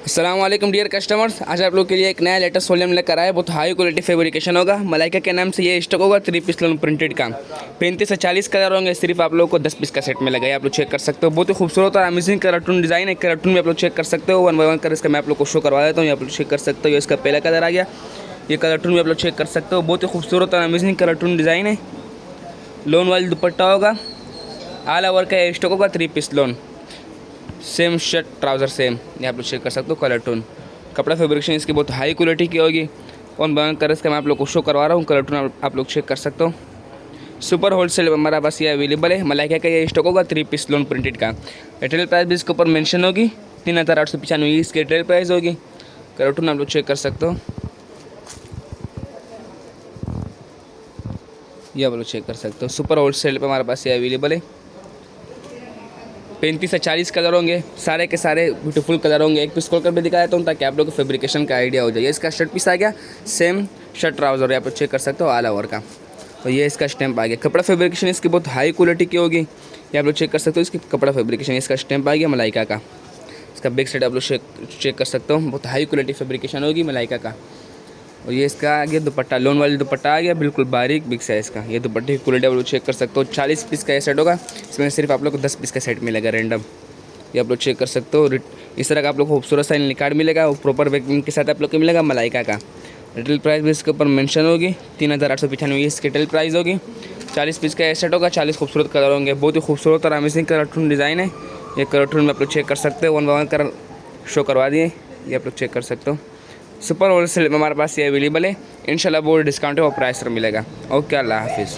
अस्सलाम वालेकुम dear customers, आज आप लोग के लिए एक नया लेटेस्ट वॉल्यूम लेकर आए। बहुत हाई क्वालिटी फैब्रिकेशन होगा। मलाइका के नाम से ये स्टॉक होगा। 3 पीस लोन प्रिंटेड का 35 से 40 कलर होंगे। सिर्फ आप लोगों को 10 पीस का सेट में लगा है। आप लोग चेक कर सकते हो। बहुत ही खूबसूरत और अमेजिंग कार्टून डिज़ाइन है। कार्टून में आप लोग चेक कर सकते हो। 1 बाय 1 कर इसका मैं आप लोग को शो करवा देता हूँ। आप लोग चेक कर सकते हो। ये इसका पहला कलर आ गया। ये कार्टून में आप लोग चेक कर सकते हो। बहुत ही खूबसूरत और अमेजिंग कार्टून डिज़ाइन है। लोन वाली दुपट्टा होगा। ऑल ओवर का स्टॉक होगा। 3 piece lawn, same shirt trouser same. ये आप लोग चेक कर सकते हो। कार्टून कपड़ा फैब्रिकेशन इसकी बहुत हाई क्वालिटी की होगी। 1 बाय 1 कर इसका मैं आप लोग को शो करवा रहा हूँ। कार्टून आप लोग चेक कर सकते हो। सुपर होलसेल हमारा पास ये अवेलेबल है। मलाइका का ये स्टॉक होगा। 3 पीस लोन प्रिंटेड का। रिटेल प्राइस भी इसके ऊपर मेंशन होगी। 3895 इसकी रिटेल प्राइस होगी। कार्टून आप लोग चेक कर सकते हो। ये आप लोग चेक कर सकते हो। सुपर होलसेल पे हमारे पास ये अवेलेबल है। 35 से 40 कलर होंगे। सारे के सारे ब्यूटीफुल कलर होंगे। एक पीस खोल कर भी दिखाया था ताकि आप लोग को फैब्रिकेशन का आइडिया हो जाए। इसका शर्ट पीस आ गया। सेम शर्ट ट्राउज़र यहाँ पर चेक कर सकते हो ऑल ओवर का। तो ये इसका स्टैंप आ गया। कपड़ा फैब्रिकेशन इसकी बहुत हाई क्वालिटी की होगी। ये आप लोग चेक कर सकते हो। इसकी कपड़ा फैब्रिकेशन इसका स्टैंप आ गया मलाइका का। इसका बैक साइड आप लोग चेक कर सकते हो। बहुत हाई क्वालिटी फैब्रिकेशन होगी मलाइका का। और ये इसका आ गया दुपट्टा। लोन वाली दुपट्टा आ गया। बिल्कुल बारीक बिग साइज़ का। ये दुपट्टे की क्वालिटी आप लोग चेक कर सकते हो। 40 पीस का ये सेट होगा। इसमें सिर्फ आप लोग को 10 पीस का सेट मिलेगा रैंडम। ये आप लोग चेक कर सकते हो। इस तरह का आप लोग को खूबसूरत सा कार्ड मिलेगा। और प्रॉपर पैकिंग के साथ आप लोग को मिलेगा मलाइका का। रिटेल प्राइस भी इसके ऊपर मेंशन होगी। 3895 इसकी रिटेल प्राइस होगी। 40 पीस का सेट होगा। 40 खूबसूरत कलर होंगे। बहुत ही खूबसूरत और अमेजिंग कार्टून डिज़ाइन है। ये कार्टून में आप लोग चेक कर सकते हो। 1 बाय 1 कर शो करवा दिए। ये आप लोग चेक कर सकते हो। सुपर होलसेल में हमारे पास ये अवेलेबल है। इंशाल्लाह बहुत डिस्काउंट है और प्राइस पर मिलेगा। ओके, अल्लाह हाफिज़।